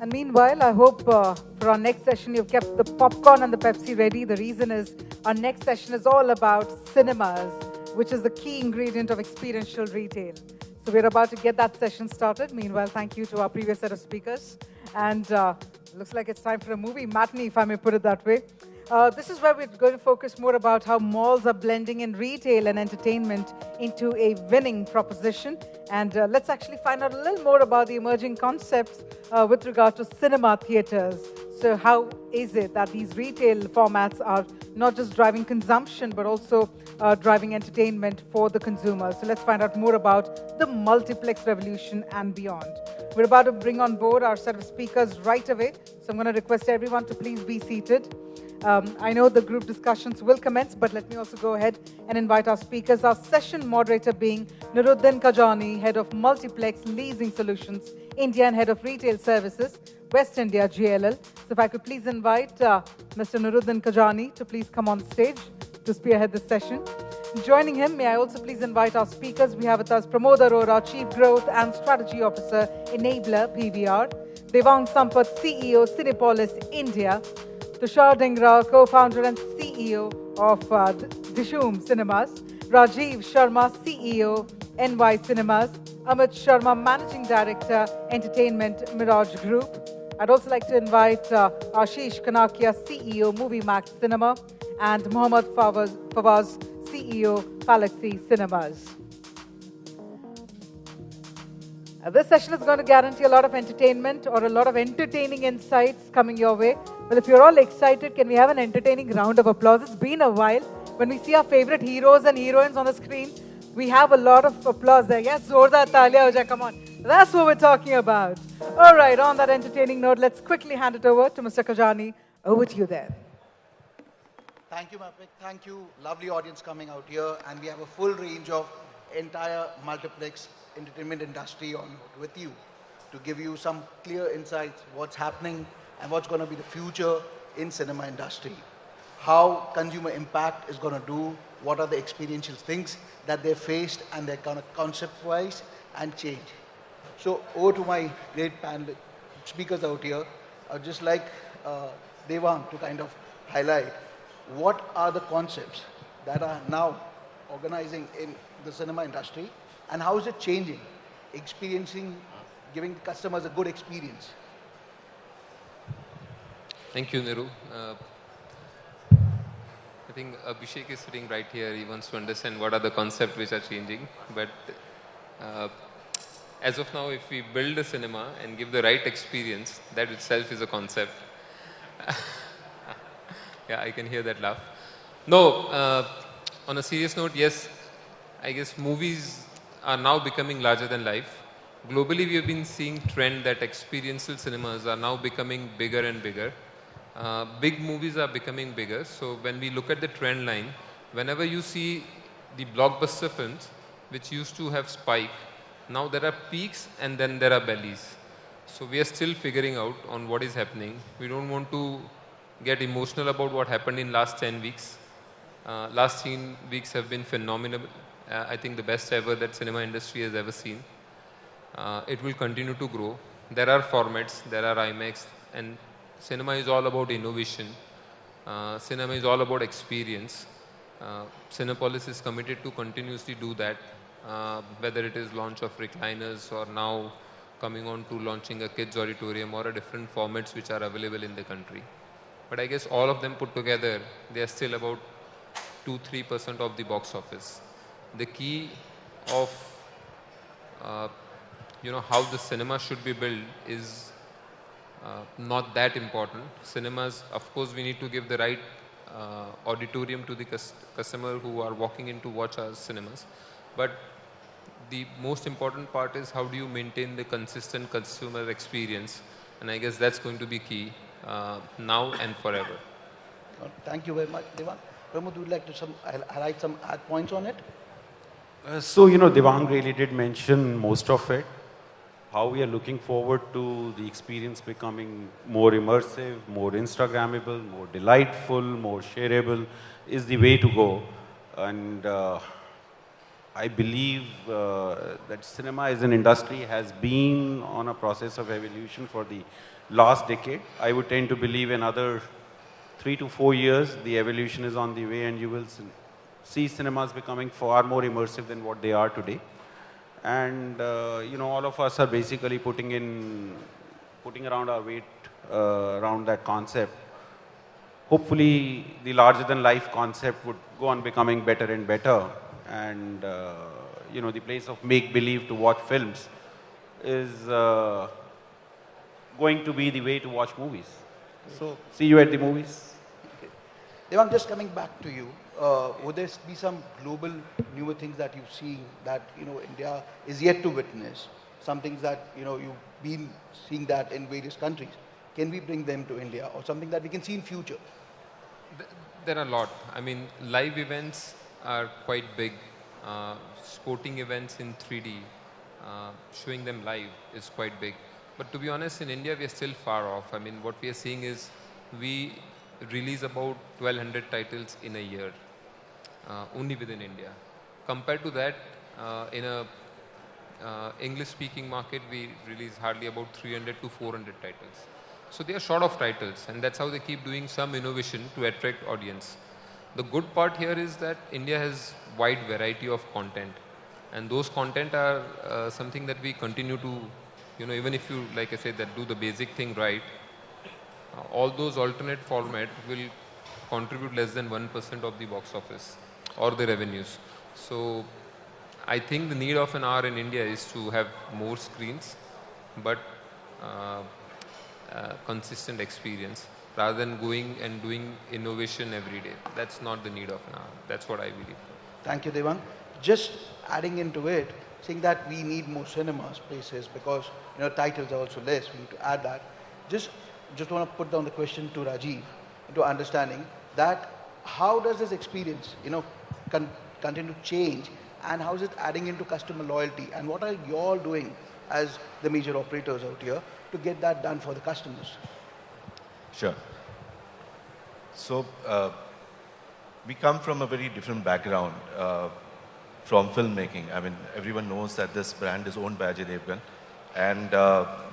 And meanwhile, I hope for our next session you've kept the popcorn and the Pepsi ready. The reason is our next session is all about cinemas, which is the key ingredient of experiential retail. So we're about to get that session started. Meanwhile, thank you to our previous set of speakers. And looks like it's time for a movie matinee, if I may put it that way. This is where we're going to focus more about how malls are blending in retail and entertainment into a winning proposition. And let's actually find out a little more about the emerging concepts with regard to cinema theaters. So how is it that these retail formats are not just driving consumption, but also driving entertainment for the consumer? So let's find out more about the multiplex revolution and beyond. We're about to bring on board our set of speakers right away. So I'm going to request everyone to please be seated. I know the group discussions will commence, but let me also go ahead and invite our speakers. Our session moderator being Nuruddin Kajani, Head of Multiplex Leasing Solutions, India and Head of Retail Services, West India, GLL. So if I could please invite Mr. Nuruddin Kajani to please come on stage to spearhead this session. Joining him, may I also please invite our speakers. We have with us Pramod Arora, Chief Growth and Strategy Officer, Enabler, PVR, Devang Sampath, CEO, Cinepolis, India, Tushar Dhingra, co-founder and CEO of Dishoom Cinemas, Rajiv Sharma, CEO, NY Cinemas, Amit Sharma, Managing Director, Entertainment Mirage Group. I'd also like to invite Ashish Kanakia, CEO, Movie Max Cinema, and Mohammad Fawaz, CEO, Galaxy Cinemas. This session is going to guarantee a lot of entertainment or a lot of entertaining insights coming your way. Well, if you're all excited, can we have an entertaining round of applause? It's been a while. When we see our favorite heroes and heroines on the screen, we have a lot of applause there. Yes, Zorda Talia Hoja, come on. That's what we're talking about. All right, on that entertaining note, let's quickly hand it over to Mr. Kajani. Over to you there. Thank you, Mapik. Thank you. Lovely audience coming out here. And we have a full range of entire multiplex entertainment industry on with you to give you some clear insights, what's happening and what's going to be the future in cinema industry. How consumer impact is going to do, what are the experiential things that they faced and they're going to concept-wise and change. So over to my great panel speakers out here. I'd just like Devang to kind of highlight what are the concepts that are now organizing in the cinema industry and how is it changing, experiencing, giving customers a good experience. Thank you, Niru. I think Abhishek is sitting right here. He wants to understand what are the concepts which are changing. But as of now, if we build a cinema and give the right experience, that itself is a concept. Yeah, I can hear that laugh. No, on a serious note, yes, I guess movies are now becoming larger than life. Globally, we have been seeing trend that experiential cinemas are now becoming bigger and bigger. Big movies are becoming bigger. So when we look at the trend line, whenever you see the blockbuster films, which used to have spike, now there are peaks and then there are valleys. So we are still figuring out on what is happening. We don't want to get emotional about what happened in last 10 weeks. Last 10 weeks have been phenomenal. I think the best ever that cinema industry has ever seen. It will continue to grow. There are formats, there are IMAX, and cinema is all about innovation. Cinema is all about experience. Cinepolis is committed to continuously do that, whether it is launch of recliners or now coming on to launching a kids auditorium or a different formats which are available in the country. But I guess all of them put together, they are still about 2-3% of the box office. The key of how the cinema should be built is not that important. Cinemas, of course, we need to give the right auditorium to the customer who are walking in to watch our cinemas. But the most important part is how do you maintain the consistent consumer experience, and I guess that's going to be key now and forever. Thank you very much, Devang. Pramod, would you like to highlight some points on it? Devang really did mention most of it. How we are looking forward to the experience becoming more immersive, more Instagrammable, more delightful, more shareable is the way to go. And I believe that cinema as an industry has been on a process of evolution for the last decade. I would tend to believe in another 3 to 4 years, the evolution is on the way, and you will see cinemas becoming far more immersive than what they are today. And all of us are basically putting around our weight around that concept. Hopefully, the larger than life concept would go on becoming better and better. And, the place of make believe to watch films is going to be the way to watch movies. So, see you at the movies. Devang, just coming back to you, would there be some global newer things that you've seen that India is yet to witness? Some things that you've been seeing that in various countries. Can we bring them to India, or something that we can see in future? There are a lot. I mean, live events are quite big. Sporting events in 3D, showing them live is quite big. But to be honest, in India, we are still far off. I mean, what we are seeing is we release about 1200 titles in a year, only within India. Compared to that, in a English-speaking market, we release hardly about 300 to 400 titles. So they are short of titles, and that's how they keep doing some innovation to attract audience. The good part here is that India has wide variety of content, and those content are something that we continue to, even if you, like I said, that do the basic thing right, all those alternate format will contribute less than 1% of the box office or the revenues. So I think the need of an hour in India is to have more screens, but consistent experience rather than going and doing innovation every day. That's not the need of an hour. That's what I believe. Thank you, Devang. Just adding into it, saying that we need more cinemas, places, because titles are also less. We need to add that. Just want to put down the question to Rajiv, into understanding that how does this experience, continue to change, and how is it adding into customer loyalty, and what are you all doing as the major operators out here to get that done for the customers? Sure. So we come from a very different background from filmmaking. I mean, everyone knows that this brand is owned by Ajay Devgan. And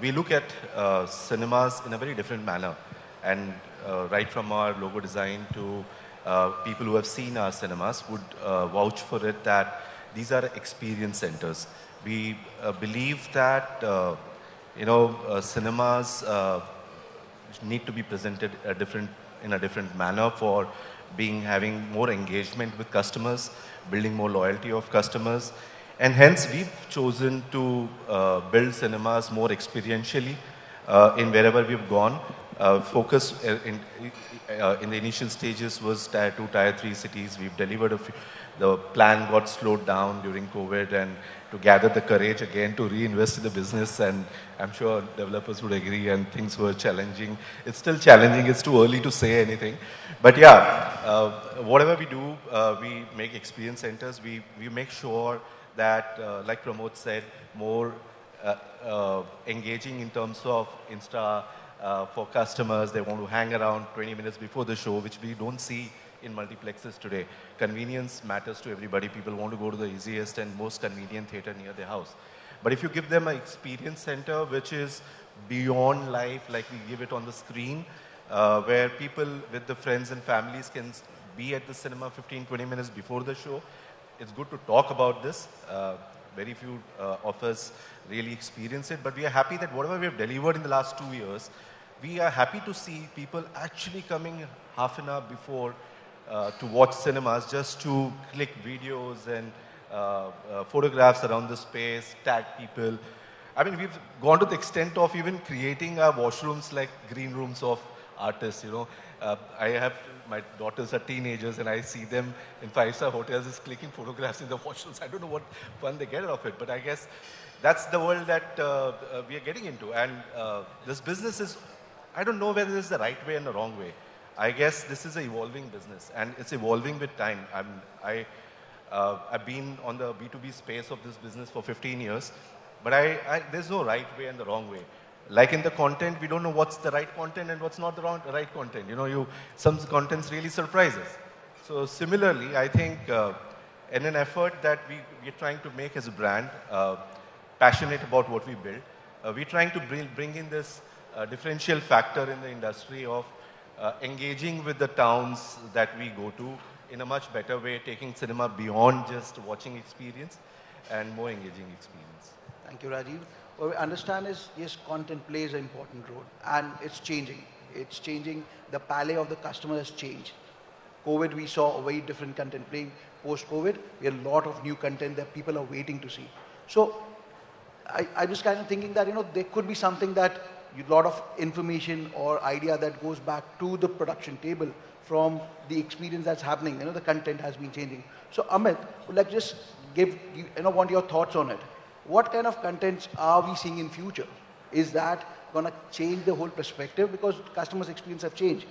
we look at cinemas in a very different manner. And right from our logo design to people who have seen our cinemas would vouch for it that these are experience centers. We believe that, cinemas need to be presented in a different manner for having more engagement with customers, building more loyalty of customers. And hence, we've chosen to build cinemas more experientially in wherever we've gone. Focus in the initial stages was Tier 2, Tier 3 cities. We've delivered the plan got slowed down during COVID, and to gather the courage again to reinvest in the business, and I'm sure developers would agree, and things were challenging. It's still challenging. It's too early to say anything. But yeah, whatever we do, we make experience centers. We make sure that, like Pramod said, more engaging in terms of Insta for customers. They want to hang around 20 minutes before the show, which we don't see in multiplexes today. Convenience matters to everybody. People want to go to the easiest and most convenient theater near their house. But if you give them an experience center, which is beyond life, like we give it on the screen, where people with the friends and families can be at the cinema 15-20 minutes before the show, it's good to talk about this. Very few of us really experience it, but we are happy that whatever we have delivered in the last 2 years, we are happy to see people actually coming half an hour before to watch cinemas, just to click videos and photographs around the space, tag people. I mean, we've gone to the extent of even creating our washrooms like green rooms of artists, my daughters are teenagers, and I see them in five-star hotels just clicking photographs in the washrooms. I don't know what fun they get out of it, but I guess that's the world that we are getting into. And this business is, I don't know whether this is the right way and the wrong way. I guess this is an evolving business, and it's evolving with time. I've been on the B2B space of this business for 15 years, but there's no right way and the wrong way. Like in the content, we don't know what's the right content and what's not the right content. Some contents really surprise us. So similarly, I think in an effort that we're trying to make as a brand, passionate about what we build. We're trying to bring in this differential factor in the industry of engaging with the towns that we go to in a much better way, taking cinema beyond just watching experience and more engaging experience. Thank you, Rajiv. What we understand is, yes, content plays an important role and it's changing. It's changing. The palette of the customer has changed. COVID, we saw a very different content playing. Post-COVID, we have a lot of new content that people are waiting to see. So I'm just kind of thinking that, there could be something that a lot of information or idea that goes back to the production table from the experience that's happening. The content has been changing. So Amit, would like just give, want your thoughts on it. What kind of contents are we seeing in future? Is that going to change the whole perspective because customers' experience have changed?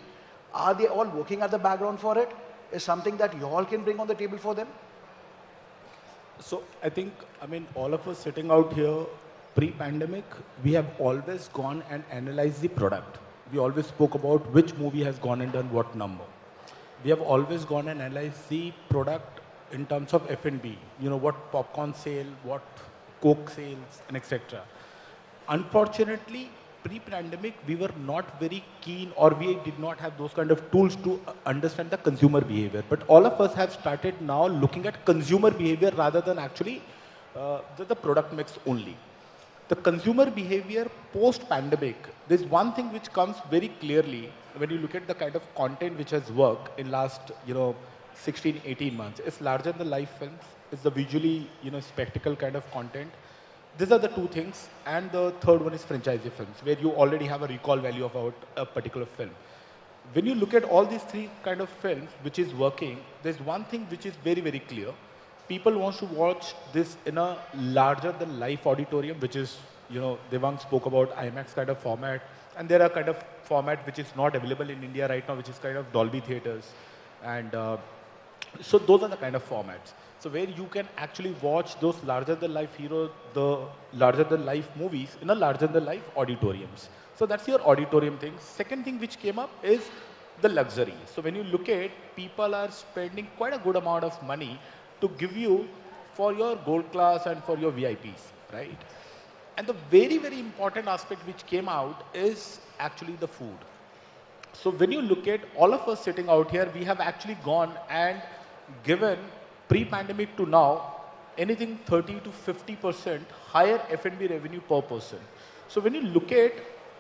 Are they all working at the background for it? Is something that you all can bring on the table for them? So I think, all of us sitting out here, pre-pandemic, we have always gone and analyzed the product. We always spoke about which movie has gone and done what number. We have always gone and analyzed the product in terms of F&B. What popcorn sale, what Coke sales, and etc. Unfortunately, pre-pandemic, we were not very keen, or we did not have those kind of tools to understand the consumer behavior. But all of us have started now looking at consumer behavior rather than actually the product mix only. The consumer behavior post-pandemic, there's one thing which comes very clearly when you look at the kind of content which has worked in last, 16, 18 months. It's larger than life films. It's the visually, spectacle kind of content. These are the two things, and the third one is franchisee films, where you already have a recall value about a particular film. When you look at all these three kind of films, which is working, there's one thing which is very, very clear. People want to watch this in a larger than life auditorium, which is, Devang spoke about IMAX kind of format, and there are kind of format which is not available in India right now, which is kind of Dolby theaters. And so those are the kind of formats. So where you can actually watch those larger than life heroes, the larger than life movies in a larger than life auditoriums. So that's your auditorium thing. Second thing which came up is the luxury. So when you look at, people are spending quite a good amount of money to give you for your gold class and for your VIPs, right? And the very, very important aspect which came out is actually the food. So when you look at all of us sitting out here, we have actually gone and given pre-pandemic to now anything 30 to 50% higher F&B revenue per person. So when you look at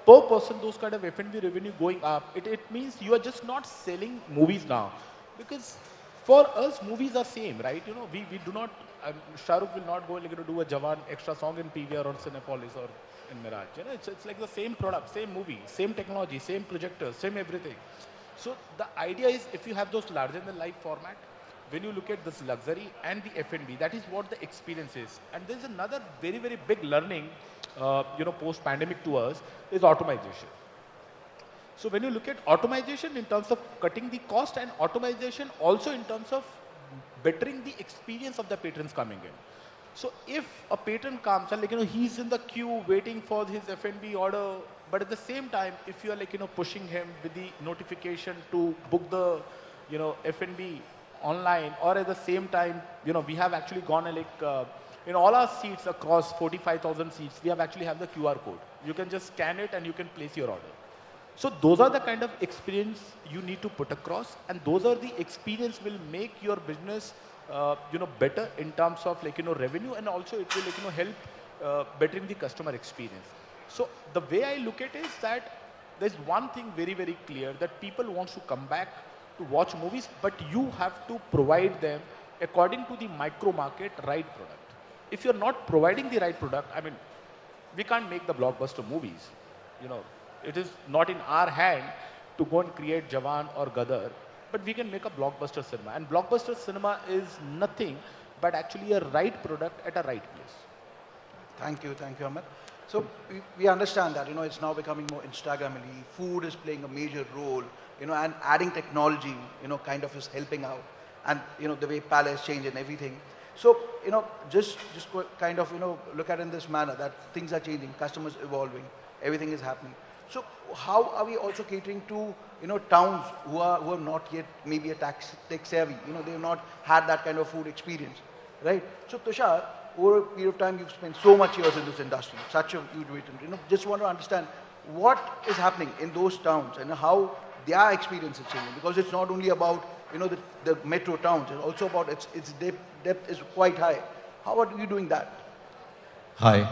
per person those kind of F&B revenue going up, it means you are just not selling movies now, because for us movies are same, right? We do not, Shah Rukh will not go do a Jawan extra song in PVR or Cinepolis or in Mirage. It's like the same product, same movie, same technology, same projectors, same everything. So the idea is, if you have those larger than life format, when you look at this luxury and the F&B, that is what the experience is. And there's another very, very big learning, post-pandemic to us, is automation. So when you look at automation in terms of cutting the cost, and automation also in terms of bettering the experience of the patrons coming in. So if a patron comes and he's in the queue waiting for his F&B order, but at the same time, if you are pushing him with the notification to book the F&B online, or at the same time, we have actually gone and in all our seats across 45,000 seats, we have actually have the QR code. You can just scan it and you can place your order. So those are the kind of experience you need to put across, and those are the experience will make your business, better in terms of revenue, and also it will help bettering the customer experience. So the way I look at it is that there's one thing very, very clear, that people want to come back to watch movies, but you have to provide them according to the micro market right product. If you're not providing the right product, we can't make the blockbuster movies. It is not in our hand to go and create Jawan or Gadar, but we can make a blockbuster cinema. And blockbuster cinema is nothing but actually a right product at a right place. Thank you, Amit. So we understand that, it's now becoming more Instagram-y. Food is playing a major role, and adding technology, kind of is helping out. And, the way palace change and everything. So, just kind of, look at it in this manner, that things are changing, customers evolving, everything is happening. So how are we also catering to, towns who are not yet maybe a tech savvy, they've not had that kind of food experience, right? So Tushar, over a period of time, you've spent so much years in this industry, such a huge weight, just want to understand what is happening in those towns and how their experience is changing, because it's not only about, the metro towns, it's also about its depth is quite high. How are you doing that? Hi.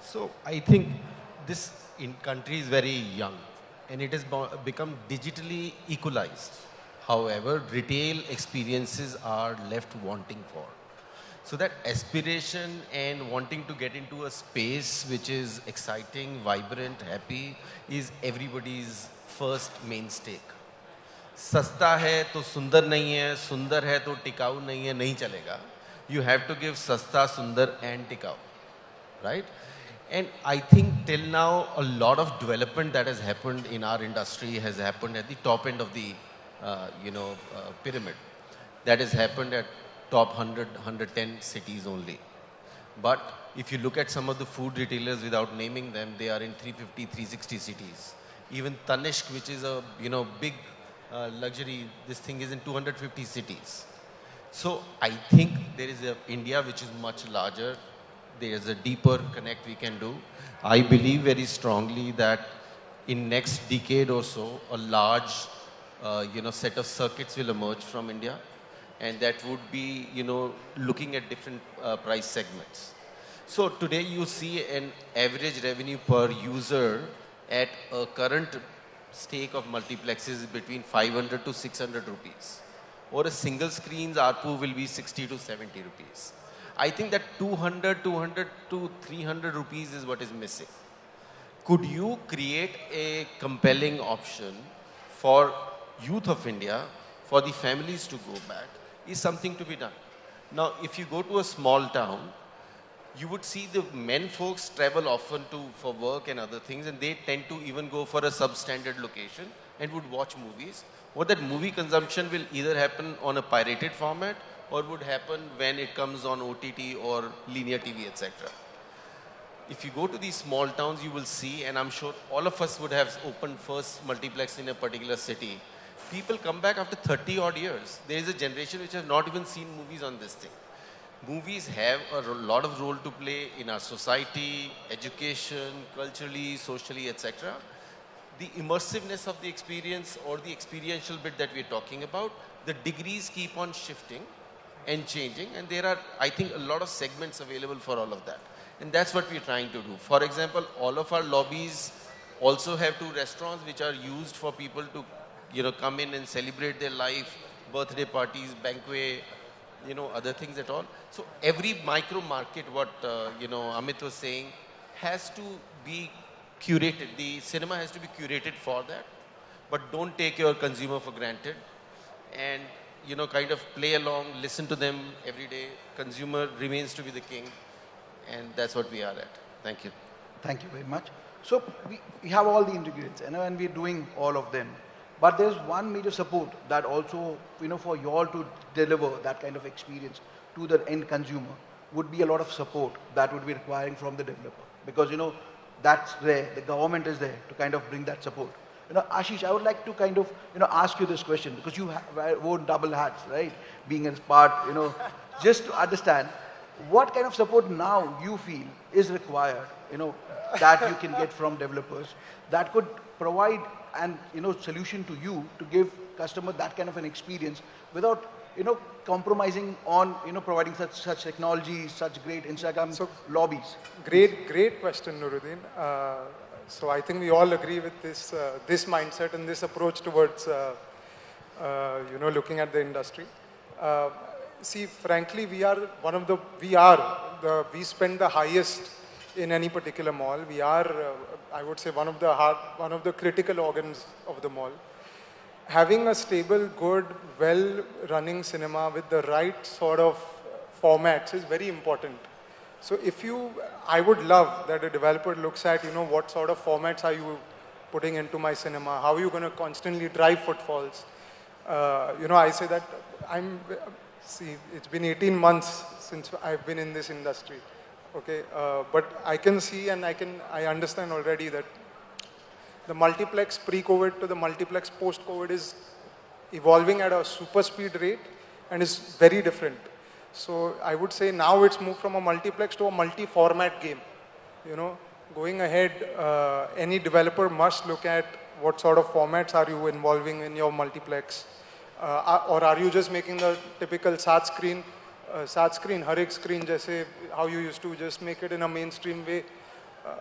So I think this in country is very young and it has become digitally equalized. However, retail experiences are left wanting for. So that aspiration and wanting to get into a space which is exciting, vibrant, happy is everybody's first main stake. सस्ता है तो सुंदर नहीं है, सुंदर है तो टिकाऊ नहीं है, नहीं चलेगा. You have to give सस्ता, सुंदर and टिकाऊ. Right? And I think till now, a lot of development that has happened in our industry has happened at the top end of the, pyramid. That has happened at top 100, 110 cities only. But if you look at some of the food retailers without naming them, they are in 350, 360 cities. Even Tanishq, which is a, big luxury, this thing is in 250 cities. So I think there is a India which is much larger. There is a deeper connect we can do. I believe very strongly that in next decade or so, a large, set of circuits will emerge from India, and that would be, looking at different price segments. So today you see an average revenue per user at a current stake of multiplexes between 500 to 600 rupees. Or a single screen's ARPU will be 60 to 70 rupees. I think that 200 to 300 rupees is what is missing. Could you create a compelling option for youth of India, for the families to go back, is something to be done. Now, if you go to a small town, you would see the men folks travel often for work and other things, and they tend to even go for a substandard location and would watch movies. Or that movie consumption will either happen on a pirated format or would happen when it comes on OTT or linear TV, etc. If you go to these small towns, you will see, and I'm sure all of us would have opened first multiplex in a particular city. People come back after 30 odd years. There is a generation which has not even seen movies on this thing. Movies have a lot of role to play in our society, education, culturally, socially, etc. The immersiveness of the experience or the experiential bit that we're talking about, the degrees keep on shifting and changing, and there are, I think, a lot of segments available for all of that. And that's what we're trying to do. For example, all of our lobbies also have 2 restaurants which are used for people to, come in and celebrate their life, birthday parties, banquet, other things at all. So every micro market, what, Amit was saying, has to be curated. The cinema has to be curated for that. But don't take your consumer for granted. And, kind of play along, listen to them every day. Consumer remains to be the king. And that's what we are at. Thank you. Thank you very much. So we have all the ingredients, and we're doing all of them. But there's one major support that also, for you all to deliver that kind of experience to the end consumer would be a lot of support that would be requiring from the developer. Because, that's there, the government is there to kind of bring that support. Ashish, I would like to kind of, ask you this question because you have worn double hats, right? Being a part, just to understand what kind of support now you feel is required, that you can get from developers that could provide an, solution to you to give customer that kind of an experience without, compromising on, providing such technology, such great Instagram lobbies. Great question, Nuruddin. So I think we all agree with this this mindset and this approach towards looking at the industry. See, frankly, we spend the highest in any particular mall. We are, I would say, one of the critical organs of the mall. Having a stable, good, well-running cinema with the right sort of formats is very important. So I would love that a developer looks at, what sort of formats are you putting into my cinema? How are you going to constantly drive footfalls? I say that it's been 18 months since I've been in this industry. Okay, but I can see and I understand already that The multiplex pre-COVID to the multiplex post-COVID is evolving at a super speed rate and is very different. So I would say now it's moved from a multiplex to a multi-format game. You know, going ahead, any developer must look at what sort of formats are you involving in your multiplex, or are you just making the typical SAT screen, har ek screen jaise how you used to just make it in a mainstream way.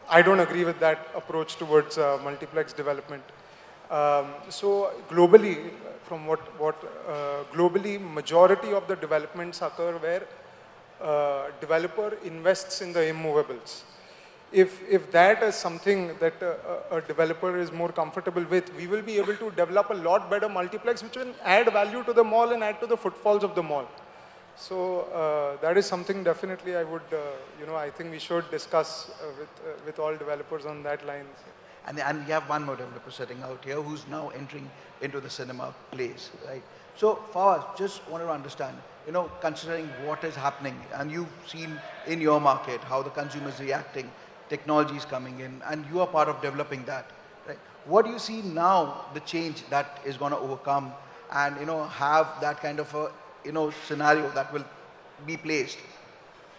I don't agree with that approach towards multiplex development. So globally, from globally, majority of the developments occur where developer invests in the immovables. If that is something that a developer is more comfortable with, we will be able to develop a lot better multiplex, which will add value to the mall and add to the footfalls of the mall. So that is something definitely I would, I think we should discuss with all developers on that line. And we have one more developer sitting out here who's now entering into the cinema place, right? So Fawaz, just wanted to understand, considering what is happening, and you've seen in your market how the consumer is reacting, technology is coming in, and you are part of developing that, right? What do you see now, the change that is going to overcome and, have that kind of a, scenario that will be placed?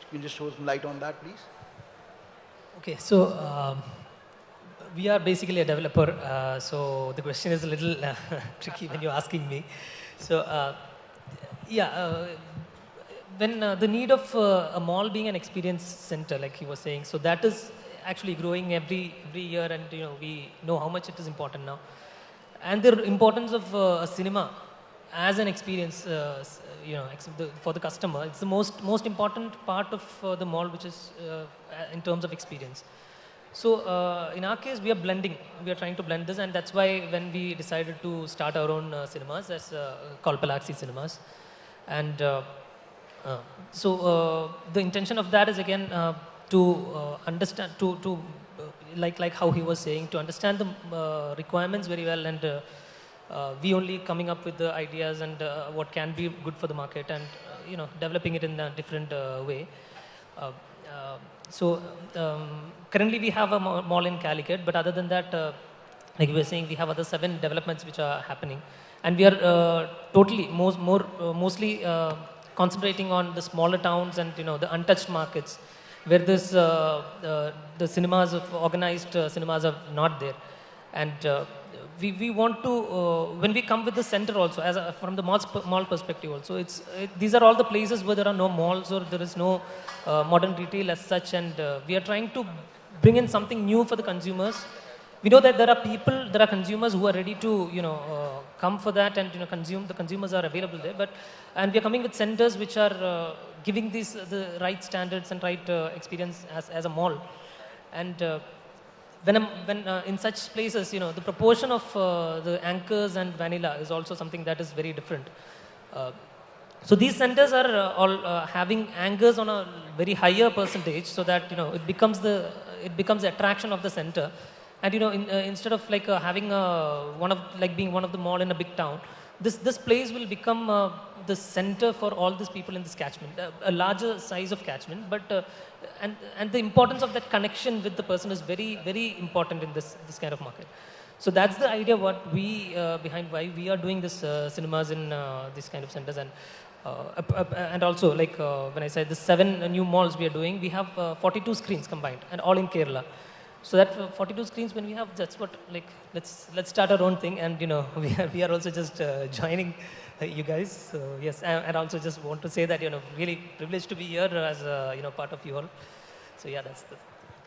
Can you just throw some light on that, please? Okay, so we are basically a developer, so the question is a little tricky when you're asking me. So, when the need of a mall being an experience center, like he was saying, so that is actually growing every year, and we know how much it is important now. And the importance of a cinema as an experience, for the customer, it's the most important part of the mall, which is in terms of experience. So in our case, we are blending. We are trying to blend this, and that's why when we decided to start our own cinemas, as called Palaxi Cinemas, and so the intention of that is again to understand, like how he was saying, to understand the requirements very well, and we only coming up with the ideas and what can be good for the market, and developing it in a different way. So currently we have a mall in Calicut, but other than that, like we were saying, we have other 7 developments which are happening, and we are totally mostly concentrating on the smaller towns and the untouched markets, where this the cinemas of organized cinemas are not there, and we want to when we come with the center also as from the mall perspective also, these are all the places where there are no malls or there is no modern retail as such, and we are trying to bring in something new for the consumers. We know that there are consumers who are ready to come for that and consume. The consumers are available there, and we are coming with centers which are giving the right standards and right experience as a mall. And when in such places, the proportion of the anchors and vanilla is also something that is very different. So these centers are all having anchors on a very higher percentage, so that it becomes the attraction of the center. And instead of like having being one of the mall in a big town, this place will become the center for all these people in this catchment, a larger size of catchment. But and the importance of that connection with the person is very, very important in this kind of market. So that's the idea what we behind why we are doing this cinemas in these kind of centers. And also, like when I said the 7 new malls we are doing, we have 42 screens combined, and all in Kerala. So that 42 screens when we have, that's what, like, let's start our own thing, and we are also just joining you guys. So yes, and also just want to say that really privileged to be here as part of you all. So yeah, that's the.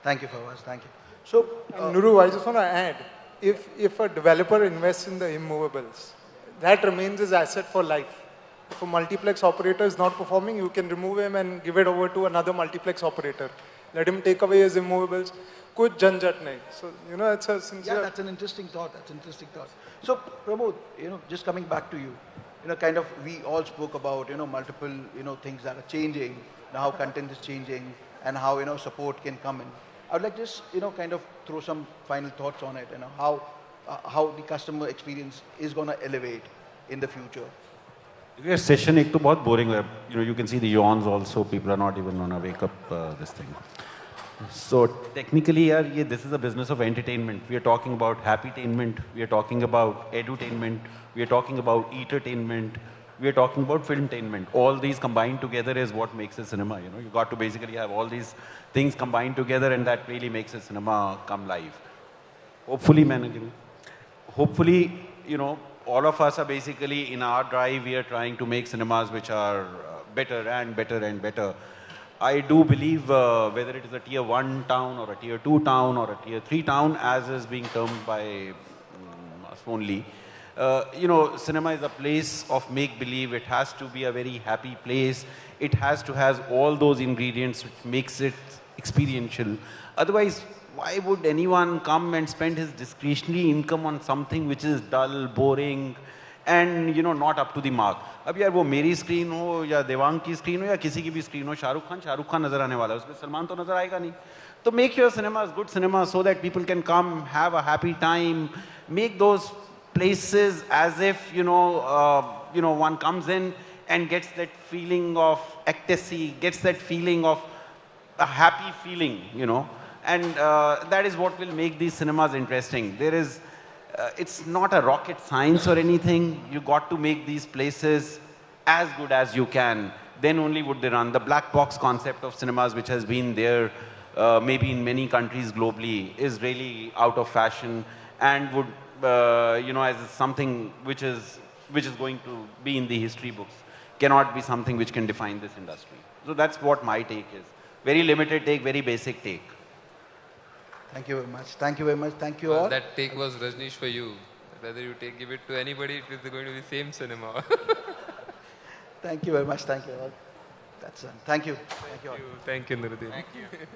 Thank you, Fawaz. Thank you. So Nuru, I just want to add, if a developer invests in the immovables, that remains his asset for life. If a multiplex operator is not performing, you can remove him and give it over to another multiplex operator. Let him take away his immovables. Kuch janjat nahi. So, it's a sincere. Yeah, that's an interesting thought. So, Pramod, just coming back to you, kind of, we all spoke about, multiple, things that are changing, how content is changing, and how, support can come in. I would like just, kind of throw some final thoughts on it, how the customer experience is going to elevate in the future. Your session is बहुत boring है. You can see the yawns also. People are not even going to wake up this thing. So technically, this is a business of entertainment. We are talking about happy-tainment. We are talking about edutainment. We are talking about entertainment. We are talking about filmtainment. All these combined together is what makes a cinema. You know, you got to basically have all these things combined together, and that really makes a cinema come live. Hopefully, hopefully, all of us are basically in our drive. We are trying to make cinemas which are better and better and better. I do believe whether it is a tier 1 town or a tier 2 town or a tier 3 town, as is being termed by us only, cinema is a place of make-believe. It has to be a very happy place. It has to have all those ingredients which makes it experiential. Otherwise, why would anyone come and spend his discretionary income on something which is dull, boring, and not up to the mark? अब यार वो मेरी screen हो या देवांग की screen हो या किसी की भी स्क्रीन हो, शाहरुख खान नजर आने वाला है, उसमें सलमान तो नजर आएगा नहीं. तो make your cinemas good cinemas so that people can come, have a happy time, make those places as if one comes in and gets that feeling of ecstasy, gets that feeling of a happy feeling, and that is what will make these cinemas interesting. It's not a rocket science or anything. You got to make these places as good as you can. Then only would they run. The black box concept of cinemas, which has been there maybe in many countries globally, is really out of fashion and would, as something which is going to be in the history books, cannot be something which can define this industry. So that's what my take is. Very limited take, very basic take. Thank you very much. Thank you very much. Thank you all. That take was Rajneesh for you. Whether you give it to anybody, it is going to be same cinema. Thank you very much. Thank you all. That's done. Thank you. Thank you all. Thank you, Nuruddin. Thank you.